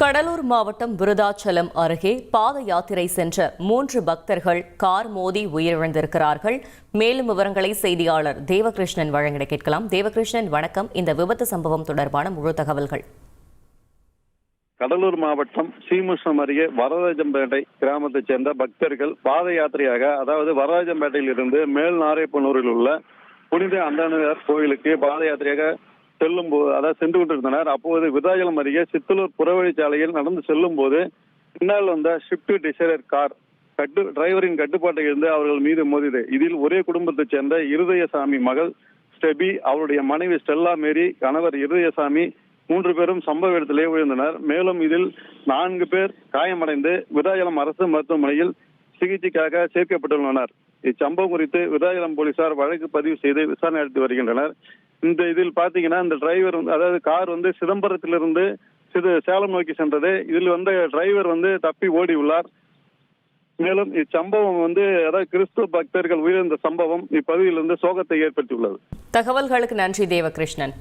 கடலூர் மாவட்டம் விருதாச்சலம் அருகே பாத யாத்திரை சென்ற 3 பக்தர்கள் கார் மோதி உயிரிழந்திருக்கிறார்கள். மேலும் விவரங்களை செய்தியாளர் தேவகிருஷ்ணன் வழங்கிட கேட்கலாம். தேவகிருஷ்ணன், வணக்கம். இந்த விபத்து சம்பவம் தொடர்பான முழு தகவல்கள். கடலூர் மாவட்டம் சீமுஷ்ணம் அருகே வரதராஜம்பேட்டை கிராமத்தைச் சேர்ந்த பக்தர்கள் பாத யாத்திரையாக, அதாவது வரதராஜம்பேட்டையில் இருந்து மேல் நாரைப்பனூரில் உள்ள புனித அந்தணர் கோயிலுக்கு பாத யாத்திரையாக சென்று கொண்டிருந்தனர். அப்போது விருதாச்சலம் அருகே சித்தலூர் புறவழிச்சாலையில் நடந்து செல்லும் போது பின்னால் வந்த ஷிப்ட் டிசைரர் கார் டிரைவரின் கட்டுப்பாட்டை இருந்து அவர்கள் மீது மோதியது. இதில் ஒரே குடும்பத்தைச் சேர்ந்த இருதயசாமி மகள் ஸ்டெபி, அவருடைய மனைவி ஸ்டெல்லா மேரி, கணவர் இருதயசாமி 3 பேரும் சம்பவ இடத்திலே விழுந்தனர். மேலும் இதில் 4 பேர் காயமடைந்து விருதாச்சலம் அரசு மருத்துவமனையில் சிகிச்சைக்காக சேர்க்கப்பட்டுள்ளனர். இச்சம்பவம் குறித்து விருதாச்சலம் போலீசார் வழக்கு பதிவு செய்து விசாரணை நடத்தி வருகின்றனர். இந்த இதில் பாத்தீங்கன்னா, இந்த டிரைவர் அதாவது கார் சிதம்பரத்திலிருந்து சேலம் நோக்கி சென்றது. இதில் டிரைவர் தப்பி ஓடி உள்ளார். மேலும் இச்சம்பவம் அதாவது கிறிஸ்துவ பக்தர்கள் உயிரிழந்த சம்பவம் இப்பகுதியிலிருந்து சோகத்தை ஏற்படுத்தியுள்ளது. தகவல்களுக்கு நன்றி தேவகிருஷ்ணன்.